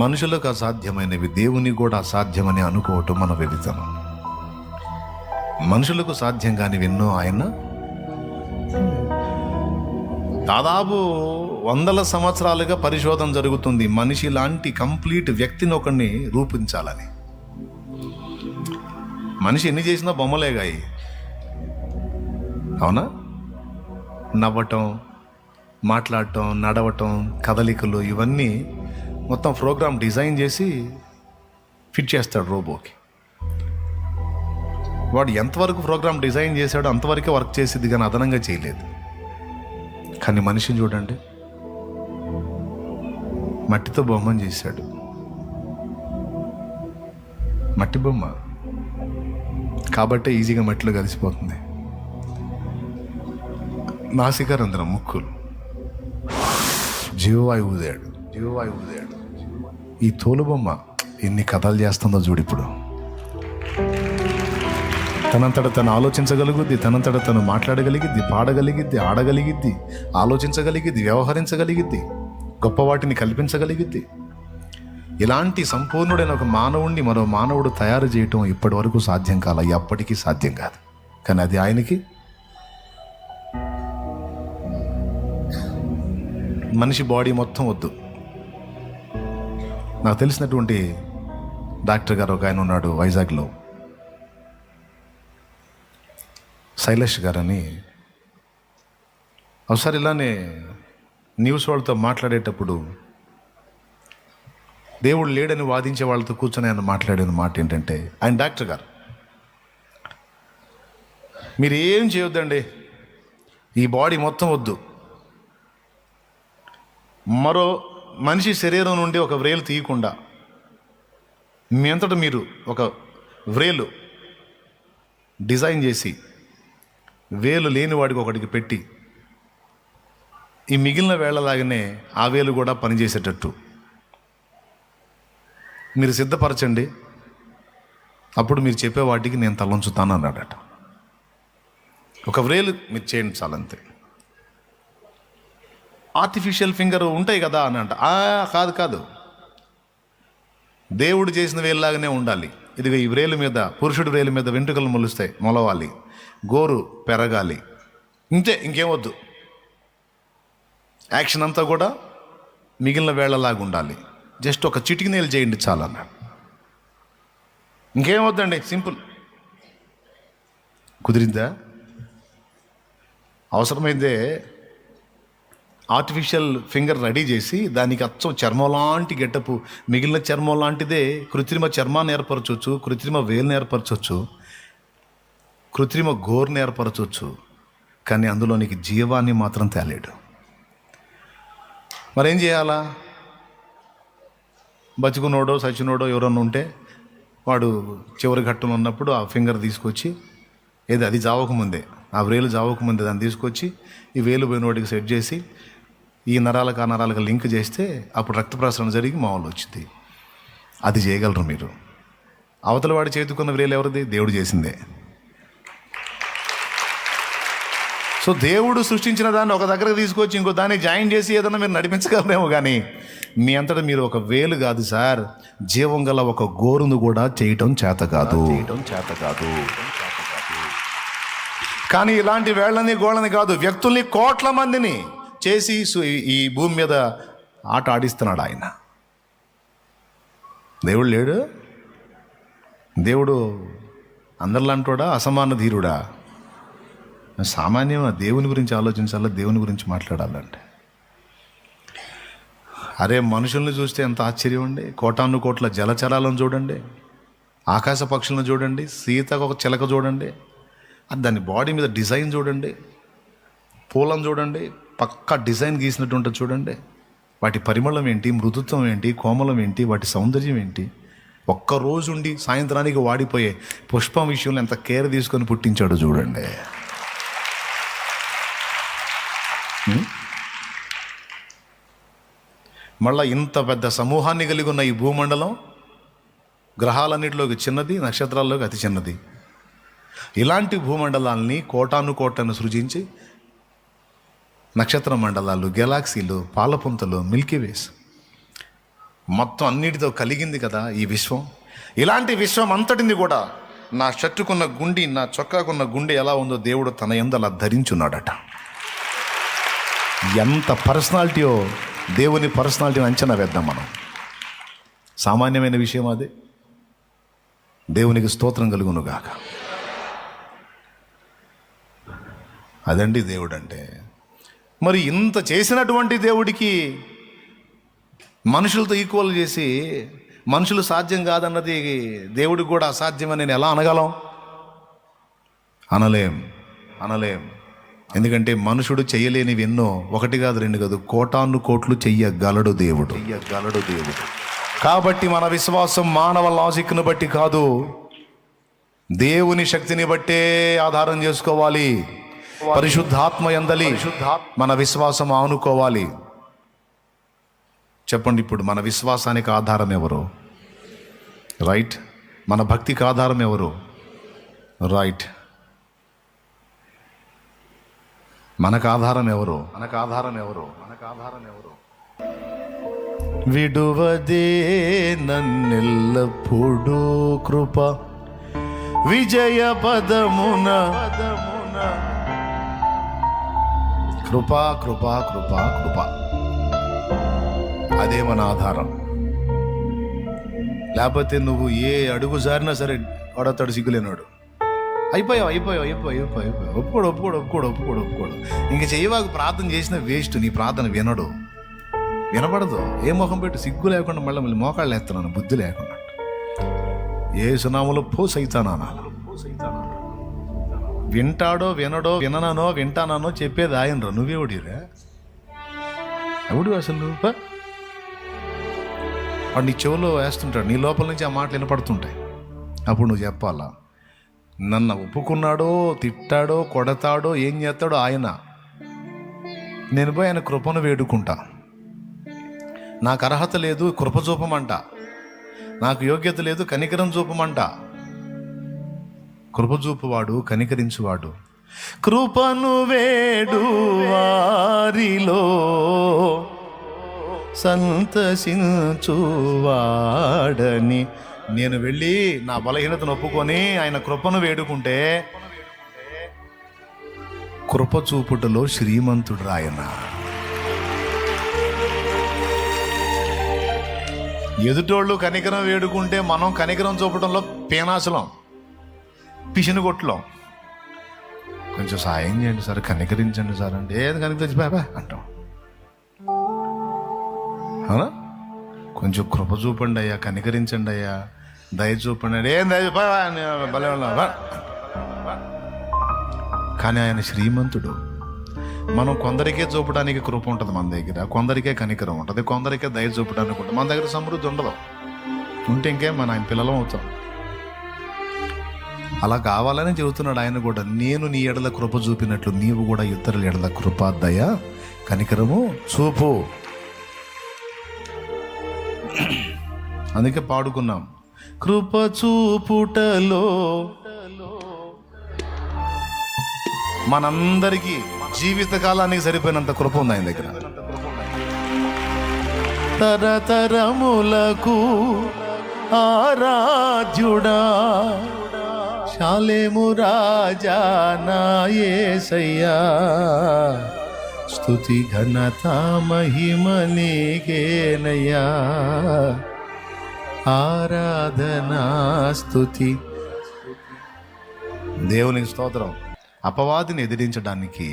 మనుషులకు అసాధ్యమైనవి దేవుని కూడా అసాధ్యమని అనుకోవటం మన వెలితనం. మనుషులకు సాధ్యం కానివి ఎన్నో ఆయన దాదాపు 100 సంవత్సరాలుగా పరిశోధన జరుగుతుంది మనిషి లాంటి కంప్లీట్ వ్యక్తిని ఒకరిని రూపించాలని. మనిషి ఎన్ని చేసినా బొమ్మలేగాయి, అవునా? నవ్వటం, మాట్లాడటం, నడవటం, కదలికలు, ఇవన్నీ మొత్తం ప్రోగ్రామ్ డిజైన్ చేసి ఫిట్ చేస్తాడు రోబోకి. వాడు ఎంతవరకు ప్రోగ్రామ్ డిజైన్ చేశాడో అంతవరకే వర్క్ చేసేది, కానీ అదనంగా చేయలేదు. కానీ మనిషిని చూడండి, మట్టితో బొమ్మను చేశాడు. మట్టి బొమ్మ కాబట్టే ఈజీగా మట్టిలో కలిసిపోతుంది. నాసికారంధ్రం, ముక్కులు, జీవవాయువు ఊదాడు. ఈ తోలు బొమ్మ ఎన్ని కథలు చేస్తుందో చూడు. ఇప్పుడు తనంతట తను ఆలోచించగలుగుద్ది, తనంతట తను మాట్లాడగలిగిద్ది, పాడగలిగిద్ది, ఆడగలిగిద్ది, ఆలోచించగలిగిద్ది, వ్యవహరించగలిగిద్ది, గొప్ప వాటిని కల్పించగలిగిద్ది. ఇలాంటి సంపూర్ణుడైన ఒక మానవుణ్ణి మరో మానవుడు తయారు చేయటం ఇప్పటి వరకు సాధ్యం కాల, ఎప్పటికీ సాధ్యం కాదు. కానీ అది ఆయనకి. మనిషి బాడీ మొత్తం వద్దు. నాకు తెలిసినటువంటి డాక్టర్ గారు ఒక ఆయన ఉన్నాడు వైజాగ్లో, శైలేష్ గారని. ఒకసారి ఇలానే న్యూస్ వాళ్ళతో మాట్లాడేటప్పుడు దేవుడు లేడని వాదించే వాళ్ళతో కూర్చొని ఆయన మాట్లాడిన మాట ఏంటంటే, ఆయన డాక్టర్ గారు, మీరు ఏం చేయొద్దండి, ఈ బాడీ మొత్తం వద్దు, మరో మనిషి శరీరం నుండి ఒక వ్రేలు తీయకుండా మీ అంతటా మీరు ఒక వ్రేలు డిజైన్ చేసి వేలు లేని వాడికి ఒకటికి పెట్టి ఈ మిగిలిన వేళలాగానే ఆ వేలు కూడా పనిచేసేటట్టు మీరు సిద్ధపరచండి, అప్పుడు మీరు చెప్పే వాటికి నేను తలంచుతాను అన్నాడట. ఒక వ్రేలు మీరు చేయండి చాలంతే. ఆర్టిఫిషియల్ ఫింగర్ ఉంటాయి కదా అని అంట. కాదు, దేవుడు చేసిన వేలులాగానే ఉండాలి. ఇదిగో ఈ వ్రేలు మీద, పురుషుడి వ్రేలు మీద వెంట్రుకలు మొలవాలి, గోరు పెరగాలి, ఇంతే, ఇంకేం వద్దు. యాక్షన్ అంతా కూడా మిగిలిన వేళలాగా ఉండాలి. జస్ట్ ఒక చిటికి నేలు చేయండి చాలా అన్నాడు. ఇంకేం వద్దండి, సింపుల్. కుదిరిందా? అవసరమైతే ఆర్టిఫిషియల్ ఫింగర్ రెడీ చేసి దానికి అచ్చం చర్మం లాంటి గెటపు, మిగిలిన చర్మం లాంటిదే కృత్రిమ చర్మాన్ని ఏర్పరచవచ్చు, కృత్రిమ వేలుని ఏర్పరచవచ్చు, కృత్రిమ గోరుని ఏర్పరచవచ్చు, కానీ అందులోనికి జీవాన్ని మాత్రం తేలేడు. మరేం చేయాలా? బతుకునోడో సచినోడో ఎవరన్నా ఉంటే వాడు చివరి ఘట్టంలో ఉన్నప్పుడు ఆ ఫింగర్ తీసుకొచ్చి, ఏది అది జావకముందే, ఆ వేలు జావకముందే దాన్ని తీసుకొచ్చి ఈ వేలు పోయినోడికి సెట్ చేసి ఈ నరాలకు ఆ నరాలకు లింక్ చేస్తే అప్పుడు రక్త ప్రసరణ జరిగి మామూలు వచ్చింది. అది చేయగలరు మీరు. అవతల వాడి చేతుకున్న వేలు ఎవరిది? దేవుడు చేసిందే. సో దేవుడు సృష్టించిన దాన్ని ఒక దగ్గరకు తీసుకొచ్చి ఇంకో దాన్ని జాయిన్ చేసి ఏదన్నా మీరు నడిపించగలరేమో, కానీ మీ అంతటా మీరు ఒక వేలు కాదు సార్, జీవం గల ఒక గోరును కూడా చేయటం చేత కాదు. కానీ ఇలాంటి వేళ్ళని గోళ్ళని కాదు, వ్యక్తుల్ని, కోట్ల మందిని చేసి ఈ భూమి మీద ఆట ఆడిస్తున్నాడు ఆయన. దేవుడు లేడు? దేవుడు అందరిలాంటోడా? అసమాన ధీరుడా? సామాన్యం దేవుని గురించి ఆలోచించాలా, దేవుని గురించి మాట్లాడాలంటే. అరే మనుషుల్ని చూస్తే ఎంత ఆశ్చర్యం అండి. కోటాను కోట్ల జలచరాలను చూడండి, ఆకాశ పక్షులను చూడండి, సీతకు ఒక చిలక చూడండి, దాని బాడీ మీద డిజైన్ చూడండి, పూలను చూడండి, పక్కా డిజైన్ గీసినట్టు ఉంటుంది చూడండి. వాటి పరిమళం ఏంటి, మృదుత్వం ఏంటి, కోమలం ఏంటి, వాటి సౌందర్యం ఏంటి. ఒక్కరోజు ఉండి సాయంత్రానికి వాడిపోయే పుష్పం విషయంలో ఎంత కేర్ తీసుకొని పుట్టించాడు చూడండి. మళ్ళీ ఇంత పెద్ద సమూహాన్ని కలిగి ఉన్న ఈ భూమండలం గ్రహాలన్నిటిలోకి చిన్నది, నక్షత్రాల్లోకి అతి చిన్నది. ఇలాంటి భూమండలాల్ని కోటాను కోట్లను సృజించి నక్షత్ర మండలాలు, గెలాక్సీలు, పాలపుంతలు, మిల్కీవేస్, మొత్తం అన్నిటితో కలిగింది కదా ఈ విశ్వం. ఇలాంటి విశ్వం అంతటిని కూడా నా షర్టుకున్న గుండి, నా చొక్కాకున్న గుండె ఎలా ఉందో దేవుడు తన యందు అలా ధరించున్నాడట. ఎంత పర్సనాలిటీయో, దేవుని పర్సనాలిటీని అంచనా వేద్దాం మనం. సామాన్యమైన విషయం అది. దేవునికి స్తోత్రం కలుగునుగాక. అదండి దేవుడు అంటే. మరి ఇంత చేసినటువంటి దేవుడికి మనుషులతో ఈక్వల్ చేసి, మనుషులు సాధ్యం కాదన్నది దేవుడికి కూడా అసాధ్యమని నేను ఎలా అనగలం? అనలేం. ఎందుకంటే మనుషుడు చేయలేనివి ఎన్నో, ఒకటి కాదు రెండు కాదు, కోటాను కోట్లు చెయ్యగలడు దేవుడు. కాబట్టి మన విశ్వాసం మానవ లాజిక్ను బట్టి కాదు, దేవుని శక్తిని బట్టే ఆధారం చేసుకోవాలి. పరిశుద్ధాత్మ యందలి మన విశ్వాసం ఆనుకోవాలి. చెప్పండి, ఇప్పుడు మన విశ్వాసానికి ఆధారం ఎవరు? రైట్. మన భక్తికి ఆధారం ఎవరు? రైట్. మనకు ఆధారం ఎవరు? విడువదే నన్నెల్లప్పుడూ కృప విజయ పదమున. కృపా కృపా కృపా కృప, అదే మన ఆధారం. లేకపోతే నువ్వు ఏ అడుగు జారినా సరే వాడతాడు సిగ్గులేనాడు. అయిపోయావు. ఒప్పుకోడు. ఇంక చేయవాకు ప్రార్థన చేసిన వేస్ట్. నీ ప్రార్థన వినపడదు. ఏ మొహం పెట్టి సిగ్గు లేకుండా మళ్ళీ మోకాళ్ళు వేస్తున్నాను, బుద్ధి లేకుండా. ఏ సునాములో పో సైతానా. వింటాడో వినడో, విననో వింటానో చెప్పేది ఆయనరా. నువ్వేవుడిరా? ఎవడు అసలు? వాడు నీ చెవులో వేస్తుంటాడు, నీ లోపల నుంచి ఆ మాటలు వినపడుతుంటాయి. అప్పుడు నువ్వు చెప్పాలా, నన్ను ఒప్పుకున్నాడో తిట్టాడో కొడతాడో ఏం చేస్తాడో ఆయన, నేను పోయి ఆయన కృపను వేడుకుంటా. నాకు అర్హత లేదు, కృప చూపమంట. నాకు యోగ్యత లేదు, కనికరం చూపమంట. కృప చూపువాడు, కనికరించువాడు. కృపను వేడు వారిలో సంతసించువాడని. నేను వెళ్ళి నా బలహీనతను ఒప్పుకొని ఆయన కృపను వేడుకుంటే, కృప చూపుటలో శ్రీమంతుడు ఆయన. ఎదుటోళ్ళు కనికరం వేడుకుంటే మనం కనికరం చూపటంలో పేనాశలం, పిసినుగొట్టలం. కొంచెం సాయం చేయండి సార్, కనికరించండి సార్ అంటే ఏది కనికరించి బాబా అంటాం. అవునా? కొంచెం కృప చూపండి అయ్యా, కనికరించండి అయ్యా, దయ చూపండి. ఏం దయ బలే. కానీ ఆయన శ్రీమంతుడు. మనం కొందరికే చూపడానికి కృప ఉంటుంది మన దగ్గర, కొందరికే కనికరం ఉంటుంది, కొందరికే దయ చూపడానికి ఉంటుంది. మన దగ్గర సమృద్ధి ఉండదు. ఉంటే ఇంకేం మన ఆయన పిల్లలం అవుతాం. అలా కావాలని చెబుతున్నాడు ఆయన కూడా. నేను నీ ఎడల కృప చూపినట్లు నీవు కూడా ఇతరుల ఎడల కృప, దయ, కనికరము చూపు. అందుకే పాడుకున్నాం, కృప చూపుటలో. మనందరికీ జీవితకాలానికి సరిపోయినంత కృప ఉంది ఆయన దగ్గర. తరతరములకు ఆరాధ్యుడా, శాలేము రాజా నా యేసయ్యా, స్తుతి ఘనత మహిమ నీకేనయ్యా, ఆరాధనా స్తుతి. దేవునికి స్తోత్రం. అపవాదిని ఎదిరించడానికి,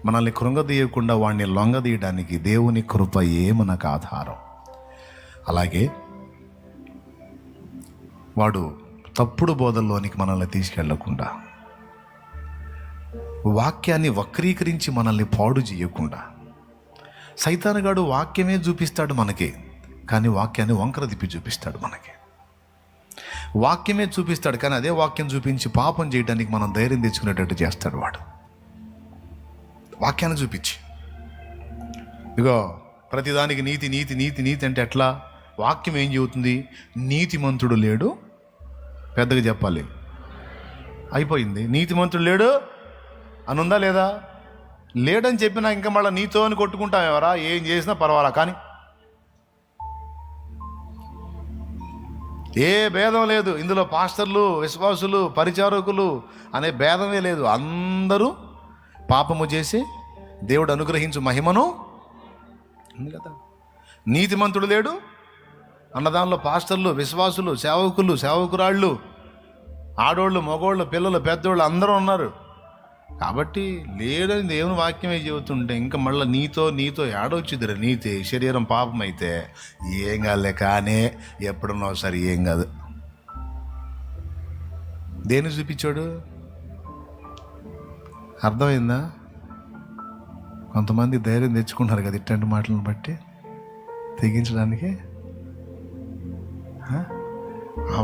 మనల్ని కృంగదీయకుండా వాడిని లొంగదీయడానికి దేవుని కృపయే మనకు ఆధారం. అలాగే వాడు తప్పుడు బోధల్లోనికి మనల్ని తీసుకెళ్లకుండా, వాక్యాన్ని వక్రీకరించి మనల్ని పాడు చేయకుండా. సైతానుగాడు వాక్యమే చూపిస్తాడు మనకి, కానీ వాక్యాన్ని వంకర తిప్పి చూపిస్తాడు మనకి. వాక్యమే చూపిస్తాడు, కానీ అదే వాక్యం చూపించి పాపం చేయడానికి మనం ధైర్యం తెచ్చుకునేటట్టు చేస్తాడు వాడు. వాక్యాన్ని చూపించి, ఇగో ప్రతిదానికి నీతి నీతి నీతి నీతి అంటే ఎట్లా? వాక్యం ఏం చెబుతుంది? నీతిమంతుడు లేడు, పెద్దగా చెప్పాలి, అయిపోయింది. నీతిమంతుడు లేడు అని ఉందా లేదా? లేడని చెప్పినా ఇంకా మళ్ళీ నీతో అని కొట్టుకుంటాం ఎవరా? ఏం చేసినా పర్వాలా, కానీ ఏ భేదం లేదు ఇందులో. పాస్టర్లు, విశ్వాసులు, పరిచారకులు అనే భేదమే లేదు. అందరూ పాపము చేసి దేవుడు అనుగ్రహించు మహిమను ఉంది కదా. నీతిమంతుడు లేడు అన్నదానిలో పాస్టర్లు, విశ్వాసులు, సేవకులు, సేవకురాళ్ళు, ఆడోళ్ళు, మగోళ్ళు, పిల్లలు, పెద్దోళ్ళు అందరూ ఉన్నారు. కాబట్టి లేడని దేవుని వాక్యమే చెబుతుంటే ఇంకా మళ్ళీ నీతో ఏడొచ్చుదిరా నీతి. శరీరం పాపం అయితే ఏం కాదులే, కానీ ఎప్పుడున్నా సరే ఏం కాదు. దేని చూపించాడు? అర్థమైందా? కొంతమంది ధైర్యం తెచ్చుకుంటున్నారు కదా ఇట్లాంటి మాటలను బట్టి తెగించడానికి.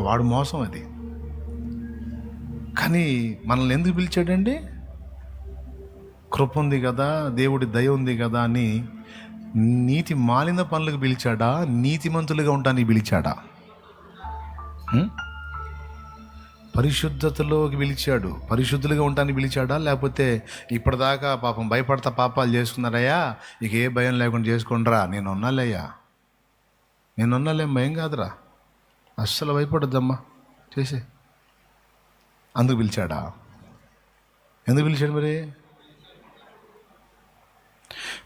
వాడు మోసం అది. కానీ మనల్ని ఎందుకు పిలిచాడండి? కృప ఉంది కదా, దేవుడి దయ ఉంది కదా అని నీతి మాలిన పనులకు పిలిచాడా, నీతిమంతులుగా ఉండడానికి పిలిచాడా? పరిశుద్ధతలోకి పిలిచాడు, పరిశుద్ధులుగా ఉండటానికి పిలిచాడా? లేకపోతే ఇప్పటిదాకా పాపం భయపడతా పాపాలు చేసుకున్నారయ్యా, ఇక ఏ భయం లేకుండా చేసుకుంటారా, నేను ఉన్నాలేయ్యా, భయం కాదురా, అస్సలు భయపడద్దమ్మా చేసే. అందుకు పిలిచాడా? ఎందుకు పిలిచాడు మరి?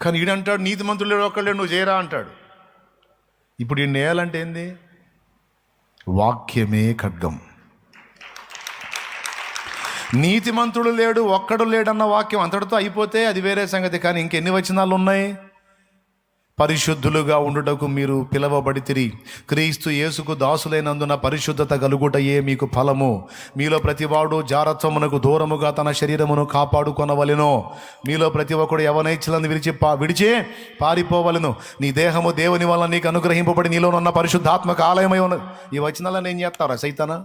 కానీ ఈడంటాడు నీతిమంతులు ఒక్కళ్ళే నువ్వు చేయరా అంటాడు. ఇప్పుడు ఈ నేయాలంటే ఏంది? వాక్యమే ఖడ్గం. నీతిమంతుడు లేడు, ఒక్కడు లేడన్న వాక్యం అంతటితో అయిపోతే అది వేరే సంగతి. కానీ ఇంకెన్ని వచనాలు ఉన్నాయి? పరిశుద్ధులుగా ఉండుటకు మీరు పిలవబడితిరి, క్రీస్తు యేసుకు దాసులైనందున పరిశుద్ధత కలుగుటయే మీకు ఫలము. మీలో ప్రతివాడు జారత్వమునకు దూరముగా తన శరీరమును కాపాడుకొనవలెను. మీలో ప్రతి ఒక్కడు యవనైచ్ఛలను విడిచి పారిపోవలెను. నీ దేహము దేవుని వల్ల నీకు అనుగ్రహింపబడి నీలోనున్న పరిశుద్ధాత్మక ఆలయమై ఉన్నది. ఈ వచనాలను ఏం చేస్తారా సైతానా?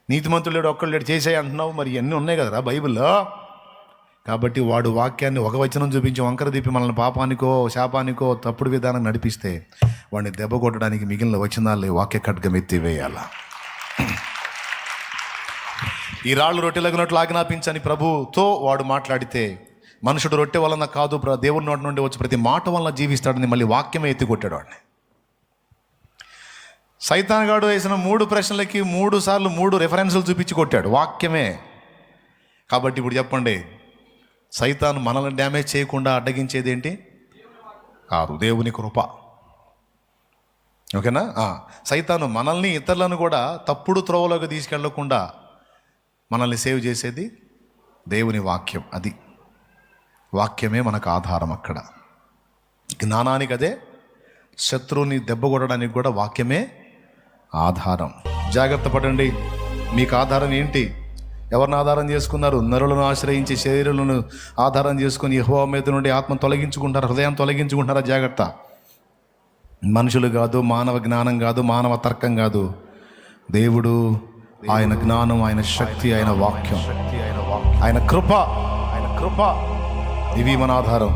నీతిమంతుడు లేడు, ఒక్కడు లేడు, చేసేయి అంటున్నావు. మరి ఇవన్నీ ఉన్నాయి కదరా బైబిల్లో. కాబట్టి వాడు వాక్యాన్ని ఒక వచనం చూపించి వంకర దీపి మనల్ని పాపానికో శాపానికో తప్పుడు విధానం నడిపిస్తే వాడిని దెబ్బ కొట్టడానికి మిగిలిన వచనాలు వాక్య ఖడ్గం ఎత్తివేయాల. ఈ రాళ్ళు రొట్టెలగినట్లు ఆజ్ఞాపించని ప్రభుతో వాడు మాట్లాడితే, మనుషుడు రొట్టె వలన కాదు దేవుని నోటి నుండి వచ్చి ప్రతి మాట వలన జీవిస్తాడని మళ్ళీ వాక్యమే ఎత్తి కొట్టాడు వాడిని. సైతాన్గాడు వేసిన 3 ప్రశ్నలకి 3 సార్లు 3 రెఫరెన్సులు చూపించి కొట్టాడు, వాక్యమే. కాబట్టి ఇప్పుడు చెప్పండి, సైతాను మనల్ని డ్యామేజ్ చేయకుండా అడ్డగించేది ఏంటి? కాదు, దేవుని కృప. ఓకేనా? సైతాను మనల్ని, ఇతరులను కూడా తప్పుడు త్రోవలోకి తీసుకెళ్లకుండా మనల్ని సేవ్ చేసేది దేవుని వాక్యం. అది వాక్యమే మనకు ఆధారం. అక్కడ జ్ఞానానికి అదే, శత్రువుని దెబ్బ కొట్టడానికి కూడా వాక్యమే ఆధారం. జాగ్రత్త పడండి. మీకు ఆధారం ఏంటి? ఎవరిని ఆధారం చేసుకున్నారు? నరులను ఆశ్రయించి శరీరాలను ఆధారం చేసుకుని యెహోవా మీద నుండి ఆత్మ తొలగించుకుంటారు, హృదయం తొలగించుకుంటారా? జాగ్రత్త. మనుషులు కాదు, మానవ జ్ఞానం కాదు, మానవ తర్కం కాదు. దేవుడు, ఆయన జ్ఞానం, ఆయన శక్తి, ఆయన వాక్యం, ఆయన కృప, ఇవి మన ఆధారం.